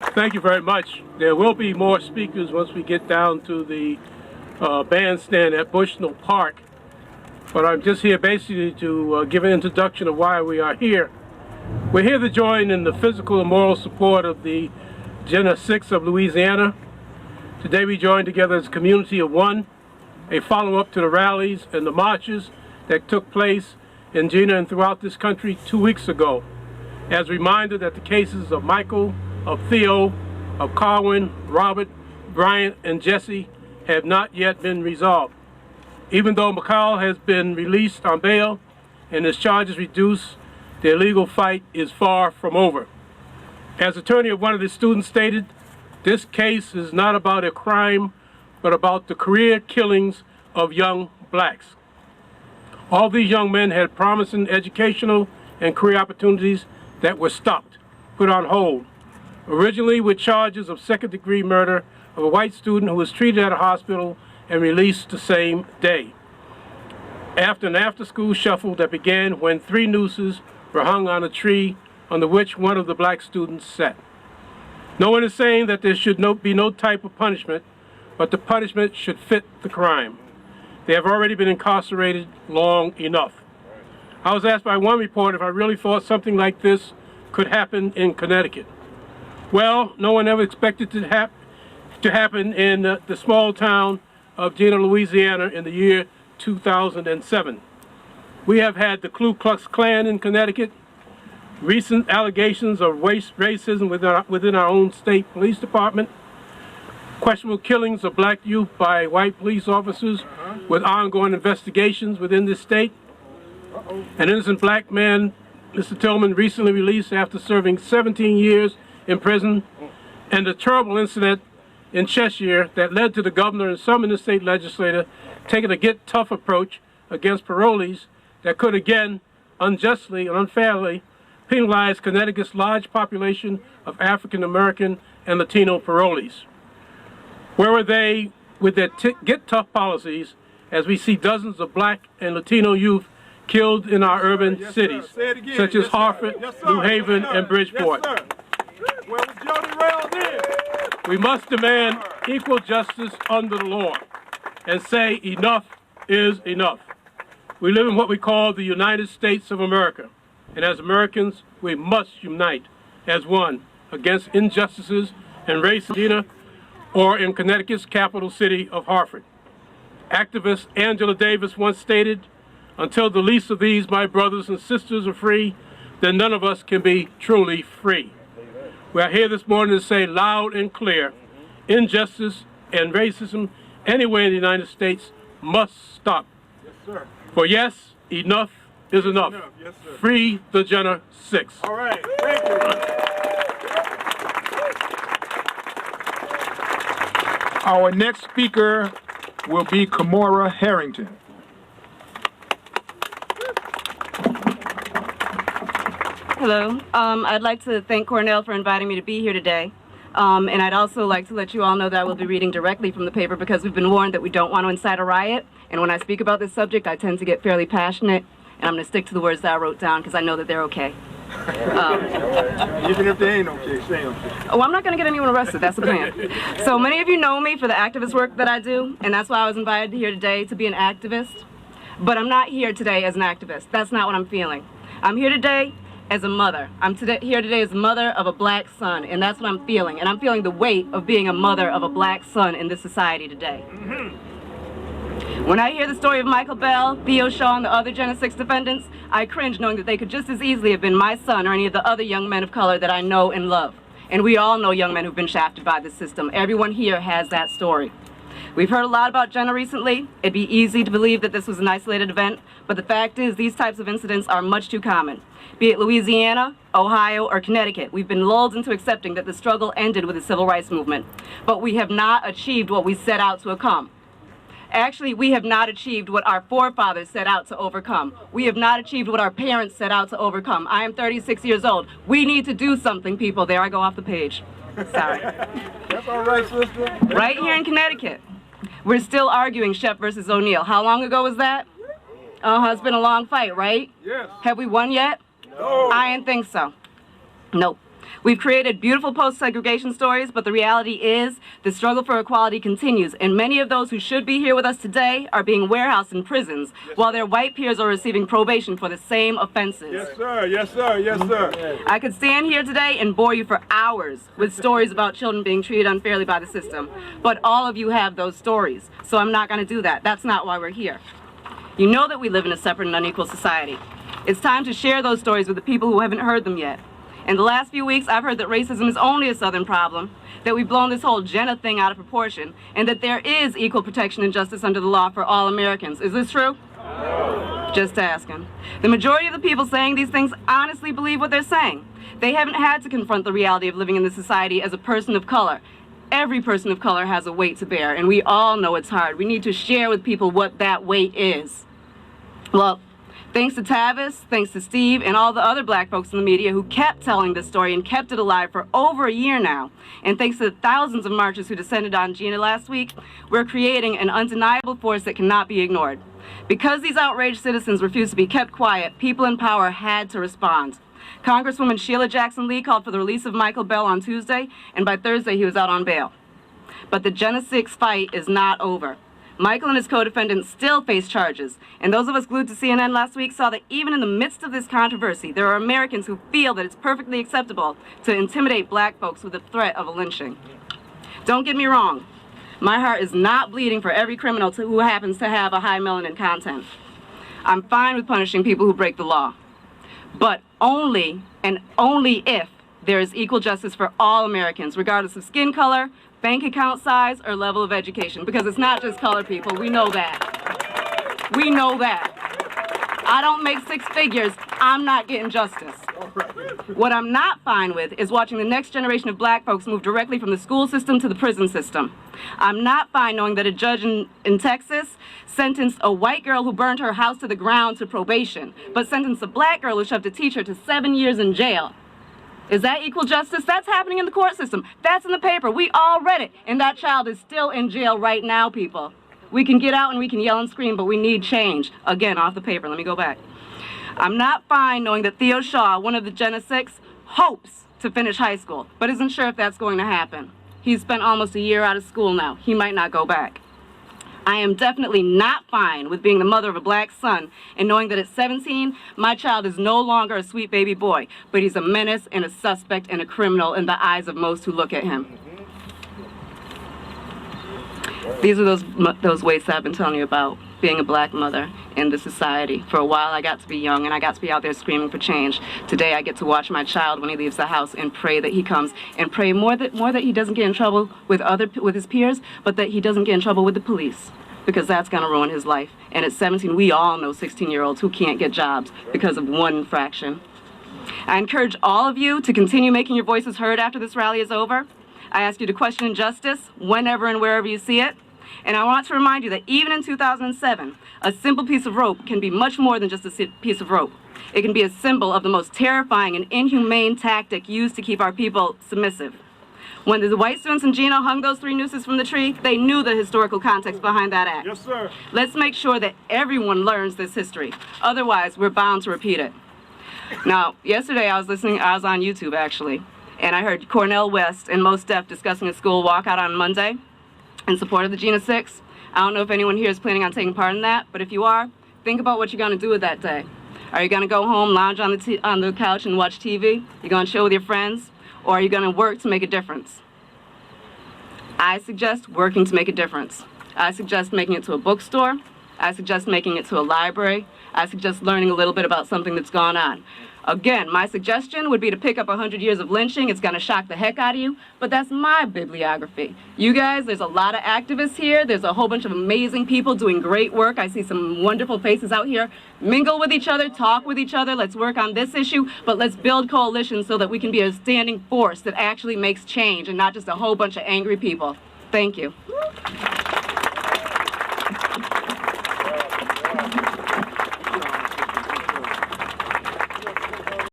Thank you very much. There will be more speakers once we get down to the bandstand at Bushnell Park. But I'm just here basically to give an introduction of why we are here. We're here to join in the physical and moral support of the Jena 6 of Louisiana. Today we join together as a community of one, a follow-up to the rallies and the marches that took place in Jena and throughout this country 2 weeks ago, as a reminder that the cases of Michael, of Theo, of Carwin, Robert, Bryant, and Jesse have not yet been resolved. Even though McCall has been released on bail and his charges reduced, the illegal fight is far from over. As attorney of one of the students stated, this case is not about a crime, but about the career killings of young blacks. All these young men had promising educational and career opportunities that were stopped, put on hold, originally with charges of second-degree murder of a white student who was treated at a hospital and released the same day. After an after-school shuffle that began when 3 nooses were hung on a tree under which one of the black students sat. No one is saying that there should be no type of punishment, but the punishment should fit the crime. They have already been incarcerated long enough. I was asked by one reporter if I really thought something like this could happen in Connecticut. Well, no one ever expected it to happen in the small town of Jena, Louisiana in the year 2007. We have had the Ku Klux Klan in Connecticut, recent allegations of racism within our own state police department, questionable killings of black youth by white police officers with ongoing investigations within this state. An innocent black man, Mr. Thurman, recently released after serving 17 years in prison, and the terrible incident in Cheshire that led to the governor and some in the state legislature taking a get tough approach against parolees that could again, unjustly and unfairly, penalize Connecticut's large population of African American and Latino parolees. Where were they with their get tough policies as we see dozens of black and Latino youth killed in our urban cities, such as Hartford, New Haven, and Bridgeport? Where was Jody Rail then? We must demand equal justice under the law and say enough is enough. We live in what we call the United States of America, and as Americans, we must unite as one against injustices and racism in Jena or in Connecticut's capital city of Hartford. Activist Angela Davis once stated, "Until the least of these, my brothers and sisters, are free, then none of us can be truly free." We are here this morning to say loud and clear, injustice and racism anywhere in the United States must stop. Yes, sir. For yes, enough is enough. Yes, sir. Free the Jena 6. All right, thank you. Our next speaker will be Kamora Herrington. Hello. I'd like to thank Cornell for inviting me to be here today. And I'd also like to let you all know that I will be reading directly from the paper because we've been warned that we don't want to incite a riot. And when I speak about this subject, I tend to get fairly passionate. And I'm going to stick to the words that I wrote down because I know that they're okay. Even if they ain't okay, say okay. Oh, I'm not going to get anyone arrested. That's the plan. So many of you know me for the activist work that I do. And that's why I was invited here today to be an activist. But I'm not here today as an activist. That's not what I'm feeling. I'm here today as a mother. I'm here today as a mother of a black son, and that's what I'm feeling. And I'm feeling the weight of being a mother of a black son in this society today. When I hear the story of Michael Bell, Theo Shaw, and the other Jena 6 defendants, I cringe knowing that they could just as easily have been my son or any of the other young men of color that I know and love. And we all know young men who've been shafted by this system. Everyone here has that story. We've heard a lot about Jena recently. It'd be easy to believe that this was an isolated event, but the fact is these types of incidents are much too common. Be it Louisiana, Ohio, or Connecticut, we've been lulled into accepting that the struggle ended with the civil rights movement. But we have not achieved what we set out to overcome. Actually, we have not achieved what our forefathers set out to overcome. We have not achieved what our parents set out to overcome. I am 36 years old. We need to do something, people. There I go off the page. Sorry. That's all right, sister. Right here in Connecticut, we're still arguing Shepp versus O'Neill. How long ago was that? It's been a long fight, right? Yes. Have we won yet? No. I didn't think so. Nope. We've created beautiful post-segregation stories, but the reality is the struggle for equality continues, and many of those who should be here with us today are being warehoused in prisons, while their white peers are receiving probation for the same offenses. Yes, sir. Yes, sir. Yes, sir. I could stand here today and bore you for hours with stories about children being treated unfairly by the system, but all of you have those stories, so I'm not going to do that. That's not why we're here. You know that we live in a separate and unequal society. It's time to share those stories with the people who haven't heard them yet. In the last few weeks, I've heard that racism is only a Southern problem, that we've blown this whole Jena thing out of proportion, and that there is equal protection and justice under the law for all Americans. Is this true? No. Just asking. The majority of the people saying these things honestly believe what they're saying. They haven't had to confront the reality of living in this society as a person of color. Every person of color has a weight to bear, and we all know it's hard. We need to share with people what that weight is. Well, thanks to Tavis, thanks to Steve, and all the other black folks in the media who kept telling this story and kept it alive for over a year now, and thanks to the thousands of marchers who descended on Jena last week, we're creating an undeniable force that cannot be ignored. Because these outraged citizens refused to be kept quiet, people in power had to respond. Congresswoman Sheila Jackson Lee called for the release of Michael Bell on Tuesday, and by Thursday he was out on bail. But the Jena 6 fight is not over. Michael and his co-defendants still face charges, and those of us glued to CNN last week saw that even in the midst of this controversy, there are Americans who feel that it's perfectly acceptable to intimidate black folks with the threat of a lynching. Don't get me wrong, my heart is not bleeding for every criminal who happens to have a high melanin content. I'm fine with punishing people who break the law, but only and only if there is equal justice for all Americans, regardless of skin color, bank account size, or level of education, because it's not just colored people. We know that. We know that. I don't make 6 figures. I'm not getting justice. What I'm not fine with is watching the next generation of black folks move directly from the school system to the prison system. I'm not fine knowing that a judge in Texas sentenced a white girl who burned her house to the ground to probation, but sentenced a black girl who shoved a teacher to 7 years in jail. Is that equal justice? That's happening in the court system. That's in the paper. We all read it. And that child is still in jail right now, people. We can get out and we can yell and scream, but we need change. Again, off the paper. Let me go back. I'm not fine knowing that Theo Shaw, one of the Jena 6, hopes to finish high school, but isn't sure if that's going to happen. He's spent almost a year out of school now. He might not go back. I am definitely not fine with being the mother of a black son and knowing that at 17, my child is no longer a sweet baby boy, but he's a menace and a suspect and a criminal in the eyes of most who look at him. These are those weights that I've been telling you about, being a black mother in this society. For a while, I got to be young, and I got to be out there screaming for change. Today, I get to watch my child when he leaves the house and pray that he comes, and pray more that he doesn't get in trouble with his peers, but that he doesn't get in trouble with the police, because that's going to ruin his life. And at 17, we all know 16-year-olds who can't get jobs because of one infraction. I encourage all of you to continue making your voices heard after this rally is over. I ask you to question injustice whenever and wherever you see it. And I want to remind you that even in 2007, a simple piece of rope can be much more than just a piece of rope. It can be a symbol of the most terrifying and inhumane tactic used to keep our people submissive. When the white students in Jena hung those 3 nooses from the tree, they knew the historical context behind that act. Yes, sir. Let's make sure that everyone learns this history. Otherwise, we're bound to repeat it. Now, yesterday I was on YouTube actually, and I heard Cornel West and Mos Def discussing a school walkout on Monday in support of the Jena 6. I don't know if anyone here is planning on taking part in that, but if you are, think about what you're going to do with that day. Are you going to go home, lounge on the couch and watch TV? You're going to chill with your friends? Or are you going to work to make a difference? I suggest working to make a difference. I suggest making it to a bookstore. I suggest making it to a library. I suggest learning a little bit about something that's gone on. Again, my suggestion would be to pick up 100 years of lynching. It's going to shock the heck out of you, but that's my bibliography. You guys, there's a lot of activists here. There's a whole bunch of amazing people doing great work. I see some wonderful faces out here. Mingle with each other, talk with each other. Let's work on this issue, but let's build coalitions so that we can be a standing force that actually makes change and not just a whole bunch of angry people. Thank you.